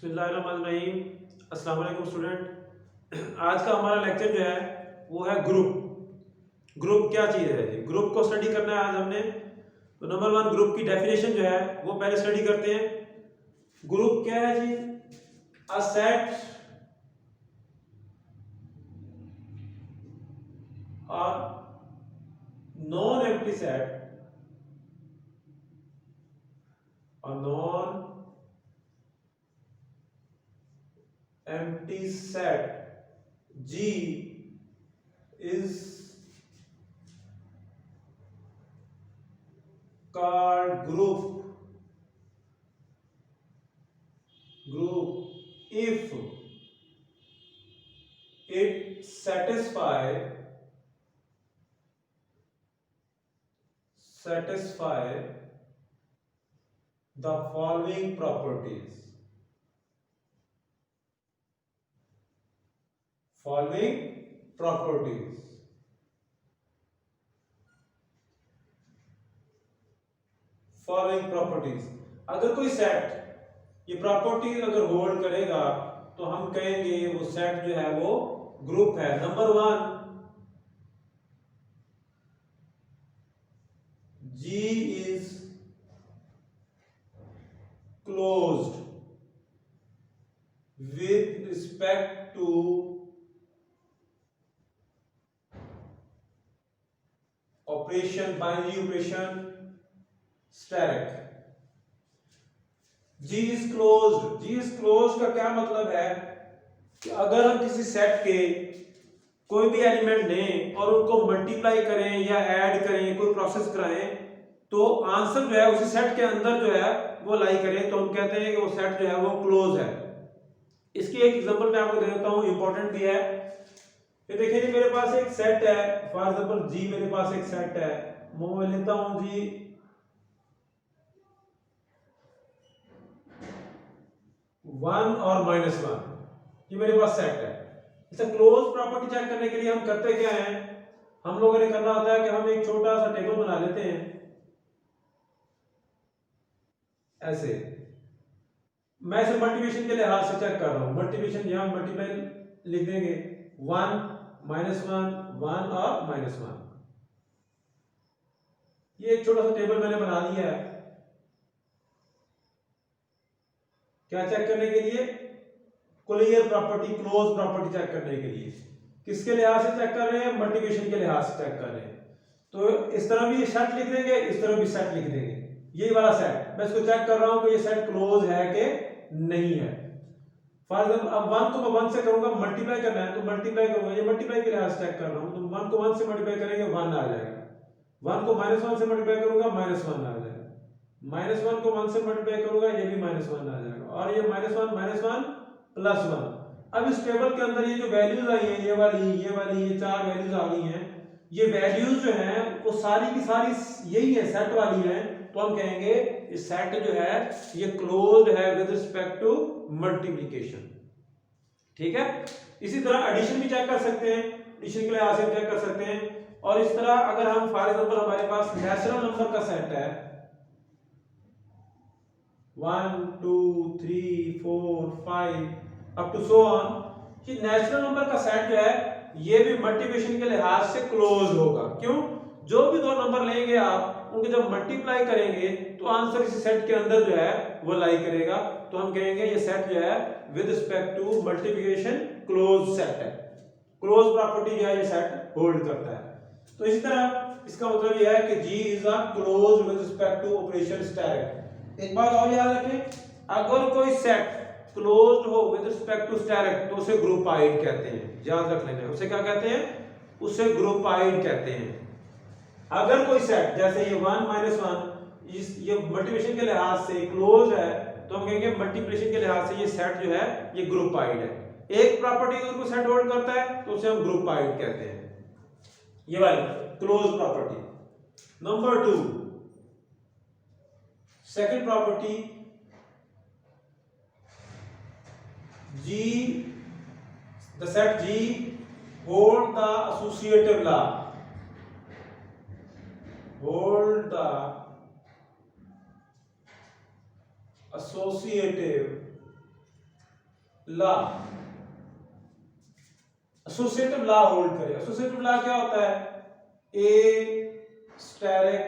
बिस्मिल्लाहिर्रहमानिर्रहीम। अस्सलाम वालेकुम स्टूडेंट। आज का हमारा लेक्चर जो है वो है ग्रुप। ग्रुप क्या चीज़ है? ग्रुप को स्टडी करना है आज हमने। तो नंबर वन, ग्रुप की डेफिनेशन जो है वो पहले स्टडी करते हैं। ग्रुप क्या है जी? अ सेट और नॉन एम्प्टी सेट और non empty set G is called group if it satisfy the following properties. following properties अगर कोई सेट ये प्रॉपर्टी अगर होल्ड करेगा तो हम कहेंगे वो सेट जो है वो ग्रुप है। Number one, G is closed with respect to binary operation static। G is closed का क्या मतलब है कि अगर हम किसी सेट के कोई भी एलिमेंट लें और उनको मल्टीप्लाई करें या ऐड करें, कोई प्रोसेस कराएं, तो आंसर जो है उसी सेट के अंदर जो है वो लाई करें, तो हम कहते हैं कि वो सेट जो है वो क्लोज है। इसकी एक एग्जांपल मैं आपको दे देता हूं, इंपॉर्टेंट भी है। ये देखिए जी, मेरे पास एक सेट है, फॉर एग्जांपल जी मेरे पास एक सेट है, मैं लेता हूं जी 1 और -1, ये मेरे पास सेट है। इसे क्लोज प्रॉपर्टी चेक करने के लिए हम करते क्या हैं, हम लोगों ने करना होता है कि हम एक छोटा सा टेबल बना लेते हैं ऐसे। मैं इसे मल्टीप्लिकेशन के लिहाज से चेक कर रहा हूं। मल्टीप्लिकेशन यहां मल्टीप्लाई लिख देंगे 1 -1 1 और -1। ये एक छोटा सा टेबल मैंने बना लिया है। क्या चेक करने के लिए? Clear property, close property check करने के लिए। किसके लिहाज से चेक कर रहे हैं? मल्टीप्लिकेशन के लिहाज से चेक कर रहे हैं। तो इस तरह भी ये सेट लिख देंगे, इस तरह भी सेट लिख देंगे। ये वाला सेट मैं इसको चेक कर रहा हूं कि ये सेट क्लोज है कि नहीं है। फॉर एग्जांपल अब 1 को मैं 1 से करूंगा, मल्टीप्लाई करना है तो मल्टीप्लाई करूंगा, ये मल्टीप्लाई के लिहाज से चेक कर रहा हूं, तो 1 को 1 से मल्टीप्लाई करेंगे 1 आ जाएगा। 1 को -1 से मल्टीप्लाई करूंगा -1 आ जाएगा। -1 को 1 से मल्टीप्लाई करूंगा, ये भी -1 आ जाएगा। और ये -1 +1। अब इस टेबल के अंदर ये जो वैल्यूज आई हैं, ये वाली ये चार वैल्यूज आ गई हैं। ये वैल्यूज जो हैं वो सारी की सारी यही है, सेट वाली हैं। तो हम कहेंगे ये सेट जो है ये क्लोज्ड है विद रिस्पेक्ट टू मल्टीप्लिकेशन। ठीक है। इसी तरह एडिशन भी चेक कर सकते हैं, एडिशन के लिए आगे चेक कर सकते हैं। और इस तरह अगर हम फॉर एग्जांपल हमारे पास नेचुरल नंबर का सेट है 1 2 3 4 5 अप टू सो ऑन, कि नेचुरल नंबर का सेट जो है ये भी मल्टीप्लिकेशन के लिहाज से क्लोज होगा। क्यों? जो भी दो नंबर लेंगे आप उनके जब मल्टीप्लाई करेंगे तो आंसर इस सेट के अंदर जो है वो लाई करेगा। तो हम कहेंगे ये सेट जो है with respect to multiplication close set है। क्लोज प्रॉपर्टी जो है ये सेट होल्ड करता है। तो इसी तरह इसका मतलब यह है कि G is a close with respect to operation static. एक बात और याद रखें, अगर कोई सेट क्लोज्ड हो विद रिस्पेक्ट टू स्टैटिक तो उसे ग्रुपाइड कहते हैं। याद रख लेना, उसे क्या कहते हैं? उसे ग्रुपाइड कहते हैं। अगर कोई सेट जैसे ये 1 -1 ये मल्टीप्लिकेशन के लिहाज से क्लोज है तो हम कहेंगे मल्टीप्लिकेशन के लिहाज से ये सेट जो है ये ग्रुपाइड है। एक प्रॉपर्टी अगर कोई सेट होल्ड करता है तो उसे हम ग्रुपाइड कहते हैं, ये वाली close property. Number 2, second property, G, the set G hold the associative law, hold the associative law, associative law hold करे। एसोसिएटिव लॉ क्या होता है? A asterisk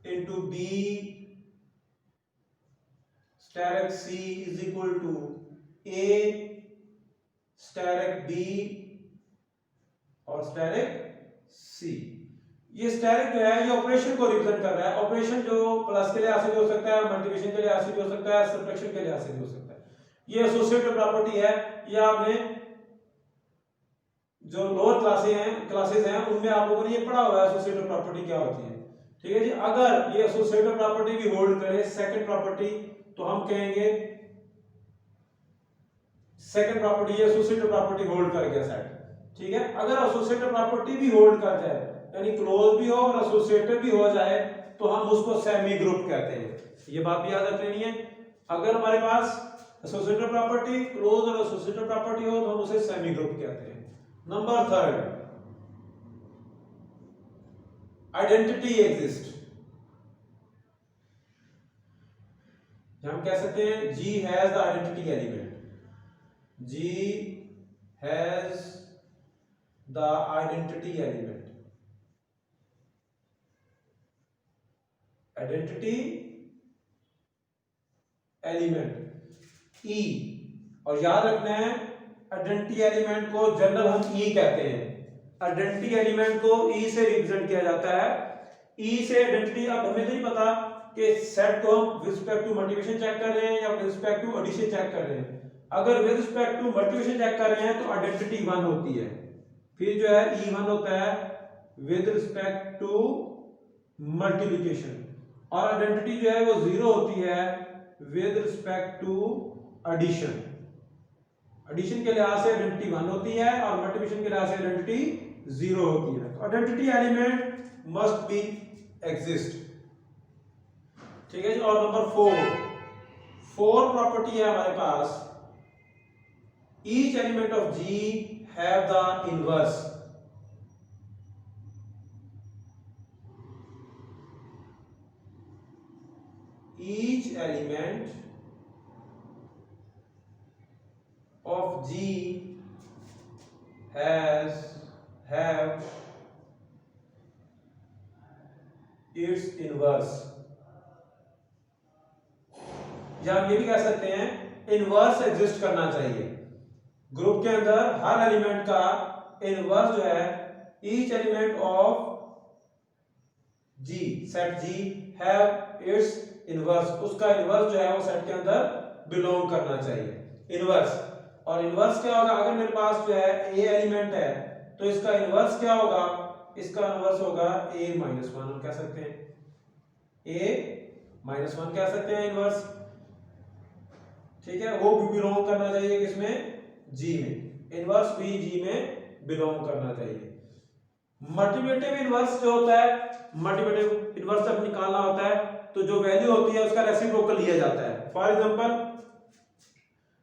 into B asterisk C is equal to A asterisk B और asterisk C. ये asterisk जो है ये operation को रिप्रेजेंट कर रहा है। ऑपरेशन जो प्लस के लिहाज से भी हो सकता है, मल्टीप्लिकेशन के लिहाज से भी हो सकता है, सब्ट्रैक्शन के लिहाज से भी हो सकता है। ये एसोसिएटिव प्रॉपर्टी है। ये आपने जो लोअर क्लासेस हैं उनमें आप लोगों ने ये पढ़ा हुआ है एसोसिएटिव प्रॉपर्टी क्या होती है। ठीक है जी। अगर ये एसोसिएटिव प्रॉपर्टी भी होल्ड करे सेकंड प्रॉपर्टी, तो हम कहेंगे सेकंड प्रॉपर्टी ये एसोसिएटिव प्रॉपर्टी होल्ड कर गया सेट। ठीक है। अगर एसोसिएटिव प्रॉपर्टी भी होल्ड कर जाए, यानी क्लोज भी हो और एसोसिएटिव भी हो जाए, तो हम उसको सेमी ग्रुप कहते हैं। ये बात भी याद रख लेनी है। अगर हमारे पास एसोसिएटिव प्रॉपर्टी, क्लोज और एसोसिएटिव प्रॉपर्टी हो तो हम उसे सेमी ग्रुप कहते हैं। Number third, identity exist. हम कह सकते हैं G has the identity element, G has the identity element, identity element E। और याद रखना है आइडेंटिटी एलिमेंट को जनरल हम E कहते हैं। आइडेंटिटी एलिमेंट को E से रिप्रेजेंट किया जाता है। E से आइडेंटिटी, अब हमें नहीं पता कि सेट को हम with respect to multiplication check कर रहे हैं या with respect to addition check कर रहे हैं। अगर with respect to multiplication check कर रहे हैं तो आइडेंटिटी 1 होती है, फिर जो है E1 होता है विद रिस्पेक्ट टू मल्टीप्लिकेशन, और आइडेंटिटी जो है वो 0 होती है with respect to addition. Addition के लिहाज से आइडेंटिटी 1 होती है और मल्टीप्लिकेशन के लिहाज से आइडेंटिटी 0 होती है। Identity element must be exist. ठीक है जी। और नंबर 4 प्रॉपर्टी है हमारे पास, each element of G have the inverse. Each element of G have its inverse। या हम ये भी कह सकते हैं इनवर्स एग्जिस्ट करना चाहिए। ग्रुप के अंदर हर एलिमेंट का इनवर्स जो है, each element of G, set G have it's inverse, उसका इनवर्स जो है वो सेट के अंदर बिलोंग करना चाहिए। इनवर्स, और इनवर्स क्या होगा? अगर मेरे पास जो है A एलिमेंट है तो इसका इनवर्स क्या होगा? इसका इनवर्स होगा A-1, हम कह सकते हैं A-1 कह सकते हैं इनवर्स। ठीक है। वो भी बिलोंग करना चाहिए किसमें? G में। इनवर्स भी G में बिलोंग करना चाहिए। मल्टीप्लिकेटिव इनवर्स जो होता है, मल्टीप्लिकेटिव इनवर्स जब निकालना होता है तो जो वैल्यू होती है उसका रेसिप्रोकल लिया जाता है। फॉर एग्जांपल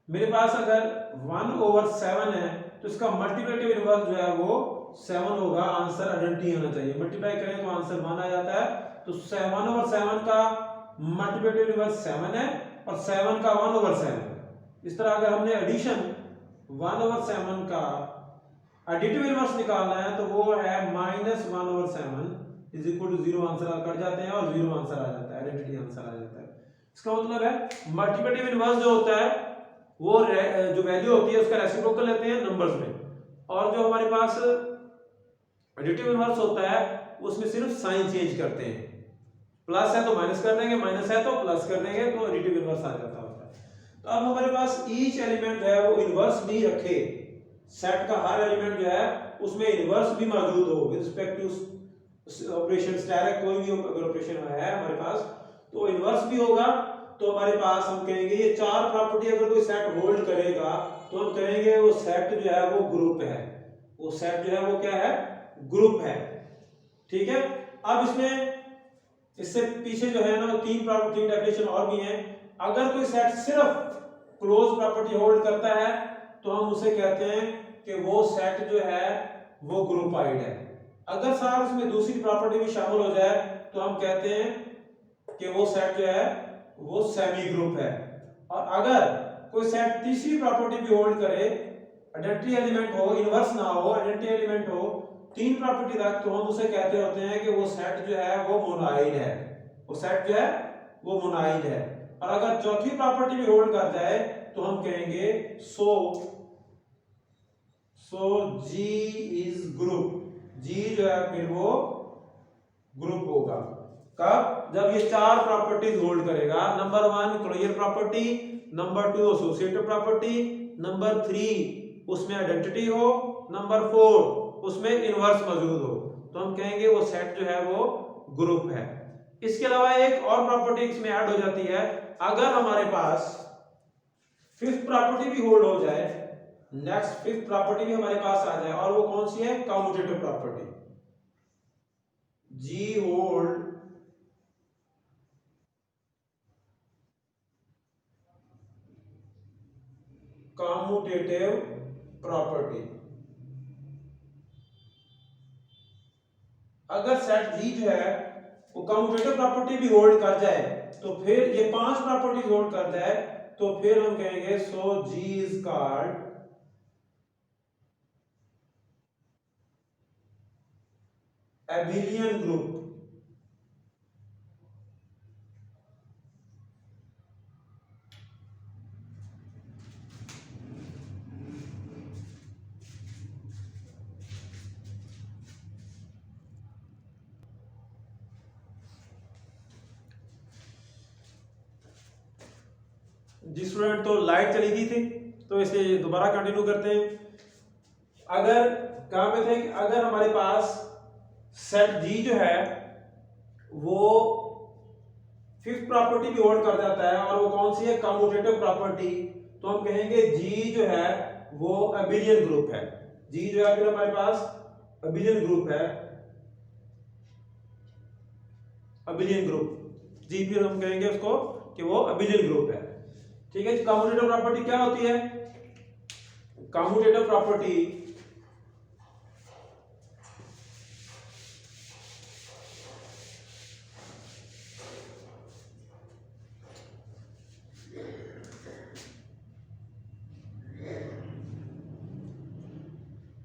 मेरे पास अगर 1/7 है तो इसका मल्टीप्लिकेटिव इनवर्स जो है वो 7 होगा। आंसर आइडेंटिटी होना चाहिए। मल्टीप्लाई करें तो आंसर 1 आ जाता है। तो 1/7 का मल्टीप्लिकेटिव इनवर्स 7 है और 7 का 1/7 है। इस तरह अगर हमने एडिशन 1/7 का एडिटिव इनवर्स निकालना है तो वो है -1/7 is equal to 0। Answer cut जाते हैं और 0 आंसर आ जाता है, आइडेंटिटी आंसर आ जाता है। इसका मतलब है मल्टीप्लिकेटिव इनवर्स जो होता है वो जो वैल्यू होती है उसका रेसिप्रोकल लेते हैं नंबर्स में, और जो हमारे पास एडिटिव इनवर्स होता है उसमें सिर्फ साइन चेंज करते हैं। प्लस है तो माइनस कर देंगे, माइनस है तो प्लस कर देंगे, तो एडिटिव इनवर्स आ जाता होता है। तो अब हमारे पास ईच एलिमेंट जो है वो इनवर्स भी रखे, सेट का हर एलिमेंट जो है उसमें इनवर्स भी मौजूद हो with respect to operation asterisk, कोई भी अगर ऑपरेशन है हमारे पास तो इनवर्स भी होगा। तो हमारे पास हम कहेंगे ये 4 प्रॉपर्टी अगर कोई सेट होल्ड करेगा तो हम कहेंगे वो सेट जो है वो ग्रुप है, वो सेट जो है वो क्या है? ग्रुप है। ठीक है। अब इसमें इससे पीछे जो है ना 3 प्रॉपर्टी डेफिनेशन और भी हैं। अगर कोई सेट सिर्फ क्लोज प्रॉपर्टी होल्ड करता है तो हम उसे कहते हैं कि वो सेट जो है वो ग्रुपाइड है। अगर साथ इसमें दूसरी प्रॉपर्टी भी शामिल हो जाए तो हम कहते हैं कि वो सेट जो है वो सेमी ग्रुप है। और अगर कोई सेट तीसरी प्रॉपर्टी भी होल्ड करे, आइडेंटिटी एलिमेंट हो, इनवर्स ना हो, आइडेंटिटी एलिमेंट हो, तीन प्रॉपर्टी तक, तो हम उसे कहते होते हैं कि वो सेट जो है वो मोनाइड है, वो सेट जो है वो मोनाइड है। और अगर चौथी प्रॉपर्टी भी होल्ड कर जाए तो हम कहेंगे सो जी इज ग्रुप, जी जो है फिर वो ग्रुप होगा। कब? जब ये चार प्रॉपर्टीज होल्ड करेगा। Number 1 closure property, number 2 associative property, number 3 उसमें आइडेंटिटी हो, नंबर 4 उसमें इनवर्स मौजूद हो, तो हम कहेंगे वो सेट जो है वो ग्रुप है। इसके अलावा एक और प्रॉपर्टी इसमें ऐड हो जाती है, अगर हमारे पास फिफ्थ प्रॉपर्टी भी होल्ड हो जाए, नेक्स्ट फिफ्थ प्रॉपर्टी भी हमारे पास आ जाए, और वो कौन सी है? Commutative property. G hold commutative property. अगर सेट जी जो है वो कम्यूटेटिव प्रॉपर्टी भी होल्ड कर जाए, तो फिर ये पांच प्रॉपर्टीज होल्ड कर जाए, तो फिर हम कहेंगे so G is called abelian group. जी स्टूडेंट, तो लाइट चली गई थी, तो इसे दोबारा कंटिन्यू करते हैं। अगर कहां पे थे? अगर हमारे पास सेट जी जो है वो फिफ्थ प्रॉपर्टी भी होल्ड कर जाता है, और वो कौन सी है? कम्यूटेटिव प्रॉपर्टी, तो हम कहेंगे जी जो है वो एबिलियन ग्रुप है। जी जो है फिर हमारे पास एबिलियन ग्रुप है, एबिलियन ग्रुप। जी फिर हम कहेंगे उसको कि वो एबिलियन ग्रुप है। ठीक है। कम्यूटेटिव प्रॉपर्टी क्या होती है? Commutative property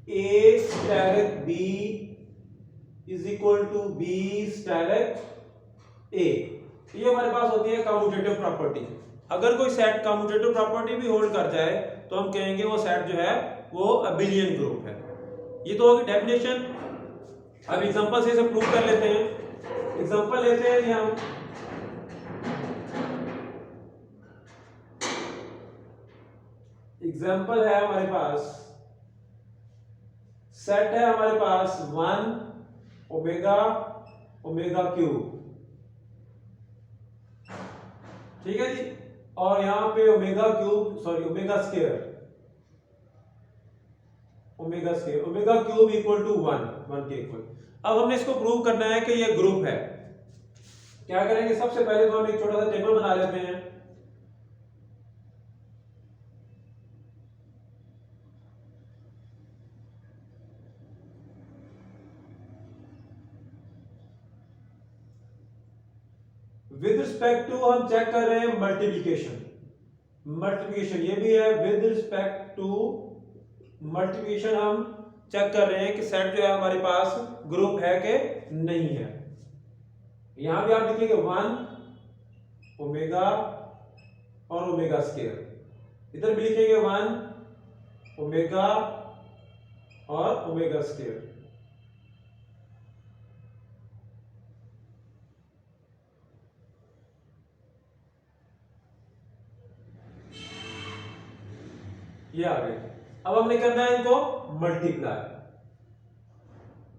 A steric B is equal to B steric A, ये हमारे पास होती है कम्यूटेटिव प्रॉपर्टी। अगर कोई सेट कम्यूटेटिव प्रॉपर्टी भी होल्ड कर जाए, तो हम कहेंगे वो सेट जो है वो एबिलियन ग्रुप है। ये तो होगी डेफिनेशन। अब एग्जांपल से इसे प्रूव कर लेते हैं। एग्जांपल लेते हैं जी हम, एग्जांपल है हमारे पास, सेट है हमारे पास 1 ओमेगा ओमेगा क्यूब, ठीक है जी, और यहां पे omega cube sorry omega square, omega cube equal to 1 के इक्वल। अब हमने इसको प्रूव करना है कि ये ग्रुप है। क्या करेंगे? सबसे पहले तो हम एक छोटा सा टेबल बना लेते हैं। विद रिस्पेक्ट टू हम चेक कर रहे हैं मल्टीप्लिकेशन, ये भी है। विद रिस्पेक्ट टू मल्टीप्लिकेशन हम चेक कर रहे हैं कि सेट जो है हमारे पास ग्रुप है कि नहीं है। यहां भी आप लिखेंगे 1 ओमेगा और ओमेगा स्क्वायर, इधर भी लिखेंगे 1 ओमेगा और ओमेगा स्क्वायर। ये आ गए। अब हमने करना है इनको मल्टीप्लाई,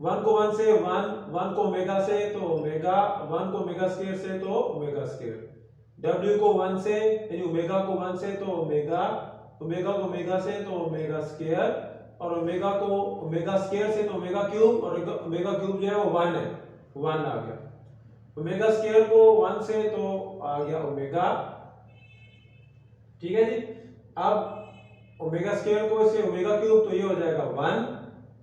1 को 1 से 1 को ओमेगा से तो ओमेगा, 1 को ओमेगा स्क्वायर से तो ओमेगा स्क्वायर, W को 1 से यानी ओमेगा को 1 से तो ओमेगा, ओमेगा को ओमेगा से तो ओमेगा स्क्वायर, और ओमेगा को ओमेगा स्क्वायर से तो ओमेगा क्यूब, और ओमेगा क्यूब जो है वो 1 है, 1 आ गया। ओमेगा स्क्वायर को 1 से तो आ गया ओमेगा, ठीक है जी। अब ओमेगा स्क्वायर को इससे ओमेगा क्यूब तो ये हो जाएगा 1,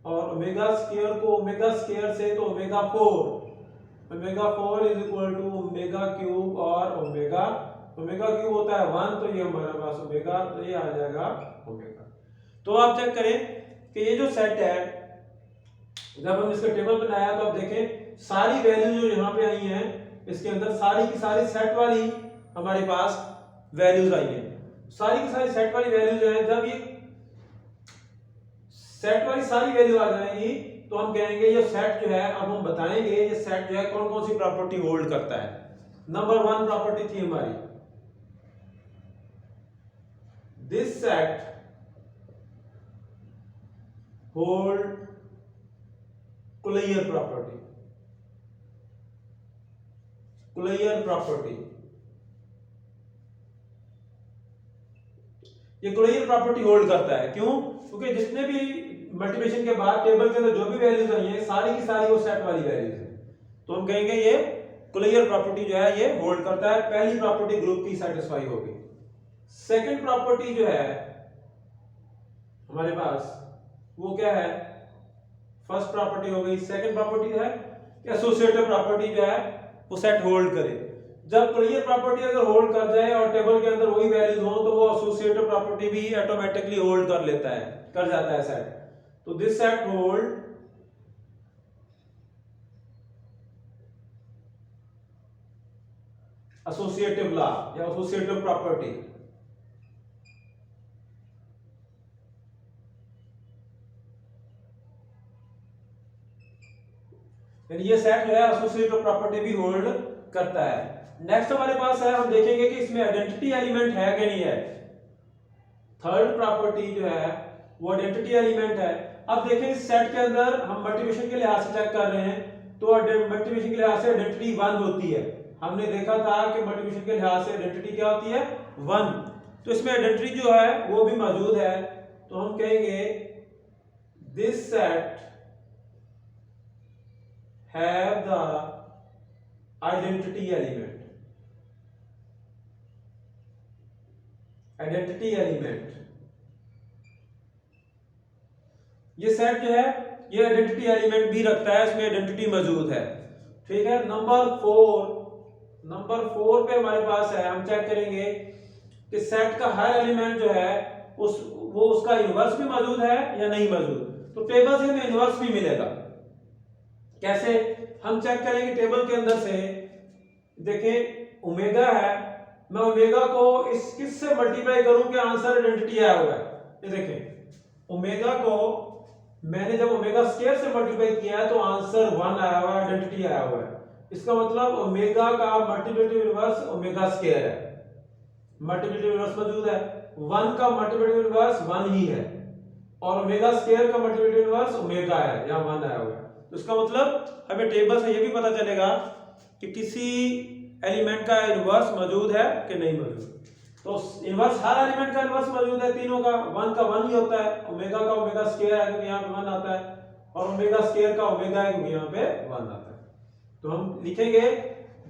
और ओमेगा स्क्वायर को ओमेगा स्क्वायर से तो omega 4 is equal to omega cube और ओमेगा ओमेगा क्यूब होता है 1, तो ये हमारे पास ओमेगा, तो ये आ जाएगा ओमेगा। तो आप चेक करें कि ये जो सेट है, जब हम इसका टेबल बनाया तो आप देखें सारी वैल्यू जो यहाँ पे आई हैं इसके अंदर सारी की सारी सेट वाली हमारे पास वैल्यूज आई हैं। सारी की सारी सेट वाली वैल्यूज हैं। जब ये सेट वाली सारी वैल्यू आ जाएंगी तो हम कहेंगे ये सेट जो है, अब हम बताएंगे ये सेट जो है कौन कौन सी प्रॉपर्टी होल्ड करता है। नंबर 1 प्रॉपर्टी थी हमारी, this set hold closure property. Closure property, ये कुलैयर प्रॉपर्टी होल्ड करता है। क्यों? क्योंकि जितने भी मल्टीप्लिकेशन के बाद टेबल के अंदर जो भी वैल्यूज आई हैं सारी की सारी वो सेट वाली वैल्यूज हैं, तो हम कहेंगे ये कुलैयर प्रॉपर्टी जो है ये होल्ड करता है। पहली प्रॉपर्टी ग्रुप की सेटिस्फाई होगी। सेकंड प्रॉपर्टी जो है हमारे पास वो क्या है? फर्स्ट प्रॉपर्टी हो गई। सेकंड प्रॉपर्टी जो है कि एसोसिएटिव प्रॉपर्टी जो है वो सेट होल्ड करे। जब कुलैयर प्रॉपर्टी अगर होल्ड कर जाए और टेबल के अंदर वही वैल्यूज हो तो वो एसोसिएटिव प्रॉपर्टी भी ऑटोमेटिकली होल्ड कर लेता है, कर जाता है सेट। तो this set hold associative law या एसोसिएटिव प्रॉपर्टी। ये सेट जो है एसोसिएटिव प्रॉपर्टी भी होल्ड करता है। नेक्स्ट हमारे पास है, हम देखेंगे कि इसमें आइडेंटिटी एलिमेंट है कि नहीं है। थर्ड प्रॉपर्टी जो है वो आइडेंटिटी एलिमेंट है। अब देखें इस सेट के अंदर हम मल्टीप्लिकेशन के लिहाज से चेक कर रहे हैं, तो मल्टीप्लिकेशन के लिहाज से आइडेंटिटी 1 होती है। हमने देखा था कि मल्टीप्लिकेशन के लिहाज से आइडेंटिटी क्या होती है? 1। तो इसमें आइडेंटिटी जो है वो भी मौजूद है, तो हम कहेंगे this set have the identity element। Identity element, ये सेट जो है ये आइडेंटिटी एलिमेंट भी रखता है, इसमें आइडेंटिटी मौजूद है। ठीक है। नंबर 4 पे हमारे पास है, हम चेक करेंगे कि सेट का हर एलिमेंट जो है वो उसका इनवर्स भी मौजूद है या नहीं मौजूद। तो टेबल से हमें इनवर्स भी मिलेगा। कैसे? हम चेक करेंगे टेबल के अंदर से, देखें ओमेगा है, मैं ओमेगा को इस किस से मल्टीप्लाई करूं कि आंसर आइडेंटिटी आया हुआ है। ये देखें ओमेगा को मैंने जब ओमेगा स्क्वायर से मल्टीप्लाई किया है तो आंसर 1 आया हुआ है, आइडेंटिटी आया हुआ है। इसका मतलब ओमेगा का मल्टीप्लिकेटिव इनवर्स ओमेगा स्क्वायर है, मल्टीप्लिकेटिव इनवर्स मौजूद है। 1 का मल्टीप्लिकेटिव इनवर्स 1 ही है और ओमेगा स्क्वायर का मल्टीप्लिकेटिव इनवर्स ओमेगा है, यहां 1 आया हुआ है। तो इसका मतलब हमें टेबल से ये भी पता चलेगा कि किसी एलिमेंट का इनवर्स मौजूद है कि नहीं मौजूद। तो इनवर्स हर एलिमेंट का इनवर्स मौजूद है, तीनों का। 1 का 1 ही होता है, ओमेगा का ओमेगा स्क्वायर है क्योंकि यहाँ पे 1 आता है, और ओमेगा स्क्वायर का ओमेगा है क्योंकि यहाँ पे 1 आता है। तो हम लिखेंगे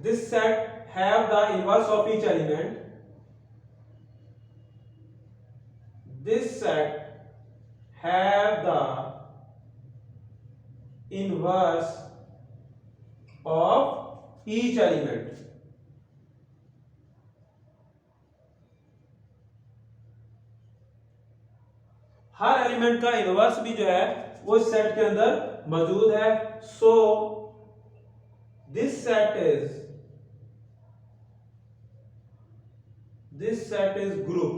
this set have the inverse of each element. This set have the inverse of each element. Her element का इनवर्स भी जो है वो इस सेट के अंदर मौजूद है। So this set is group.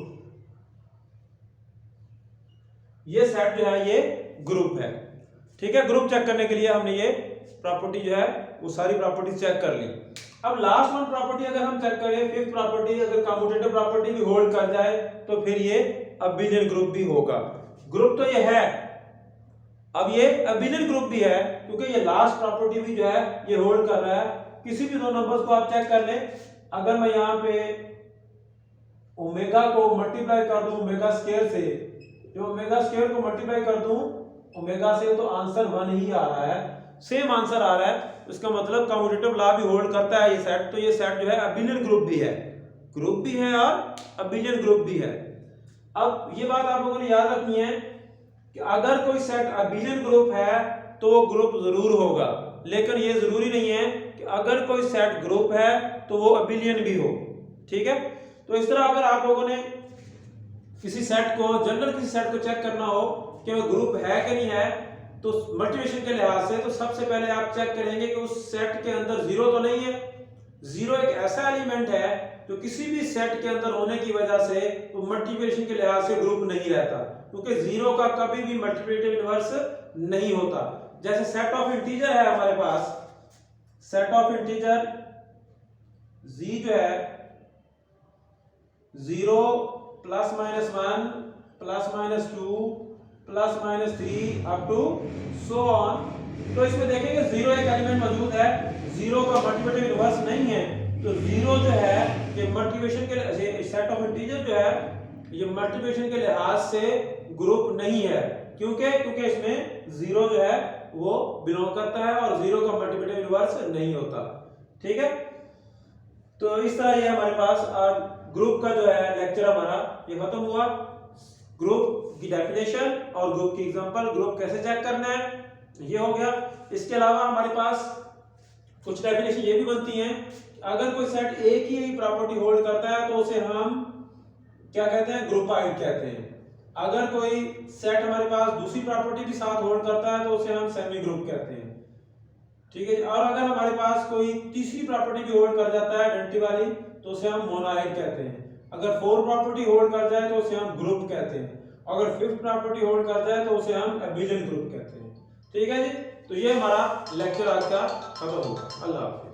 ये सेट जो है ये ग्रुप है। ठीक है। ग्रुप चेक करने के लिए हमने ये प्रॉपर्टी जो है वो सारी प्रॉपर्टी चेक कर ली। अब लास्ट वन प्रॉपर्टी अगर हम चेक करें, फिफ्थ प्रॉपर्टी, अगर कम्यूटेटिव प्रॉपर्टी भी होल्ड कर जाए तो फिर ये अबिलियन ग्रुप भी होगा। ग्रुप तो ये है, अब ये अबिलियन ग्रुप भी है क्योंकि ये लास्ट प्रॉपर्टी भी जो है ये होल्ड कर रहा है। किसी भी दो नंबर्स को आप चेक कर लें, अगर मैं यहां पे ओमेगा को मल्टीप्लाई कर दूं ओमेगा स्क्वायर से, जो ओमेगा स्क्वायर को मल्टीप्लाई कर दूं ओमेगा से, तो आंसर 1 ही आ रहा है, सेम आंसर आ रहा है। इसका मतलब कम्यूटेटिव लॉ भी होल्ड करता है ये सेट। तो ये सेट जो है अबिलियन ग्रुप भी है, ग्रुप भी है और अबिलियन ग्रुप भी है। अब ये बात आप लोगों ने याद रखनी है कि अगर कोई सेट अबिलियन ग्रुप है तो वो ग्रुप जरूर होगा, लेकिन ये जरूरी नहीं है कि अगर कोई सेट ग्रुप है तो वो अबिलियन भी हो। ठीक है। तो इस तरह अगर आप लोगों ने किसी सेट को, जनरल किसी सेट को चेक करना हो कि वो ग्रुप है कि नहीं है, तो मल्टीप्लिकेशन के लिहाज से तो सबसे पहले आप चेक करेंगे कि उस सेट के अंदर जीरो तो नहीं है। जीरो एक ऐसा एलिमेंट है जो किसी भी सेट के अंदर होने की वजह से वो मल्टीप्लिकेशन के लिहाज से ग्रुप नहीं रहता, क्योंकि जीरो का कभी भी मल्टीप्लिकेटिव इनवर्स नहीं होता। जैसे सेट ऑफ इंटीजर है हमारे पास, सेट ऑफ इंटीजर जी जो है 0 plus minus 1 plus minus 2 plus minus 3 up to so on. तो इसमें देखेंगे जीरो एक एलिमेंट मौजूद है, जीरो का मल्टीप्लिकेटिव इनवर्स नहीं है, तो जीरो जो है ये मल्टीप्लिकेशन के सेट ऑफ इंटीजर जो है ये मल्टीप्लिकेशन के लिहाज से ग्रुप नहीं है। क्योंकि इसमें जीरो जो है वो बिलोंग करता है और जीरो का मल्टीप्लिकेटिव इनवर्स नहीं होता। ठीक है, तो इस तरह ये हमारे पास आज ग्रुप का जो है लेक्चर हमारा ये खत्म हुआ। ग्रुप की डेफिनेशन और ग्रुप की एग्जांपल, ग्रुप कैसे चेक करना है ये हो गया। इसके अलावा हमारे पास कुछ डेफिनेशन ये भी बनती हैं, अगर कोई सेट एक ही प्रॉपर्टी होल्ड करता है तो उसे हम क्या कहते हैं, ग्रुपाइड कहते हैं। अगर कोई सेट हमारे पास दूसरी प्रॉपर्टी भी साथ होल्ड करता है तो उसे हम सेमी ग्रुप कहते हैं। ठीक है, और अगर हमारे पास कोई तीसरी प्रॉपर्टी भी होल्ड कर जाता है आइडेंटिटी वाली तो उसे हम मोनोइड कहते हैं। अगर फोर प्रॉपर्टी होल्ड कर जाए तो उसे हम ग्रुप कहते हैं। अगर फिफ्थ प्रॉपर्टी होल्ड कर जाए तो उसे हम अबेलियन ग्रुप कहते हैं। ठीक है जी, तो ये हमारा लेक्चर आज का खत्म हुआ। अल्लाह हाफ़िज़।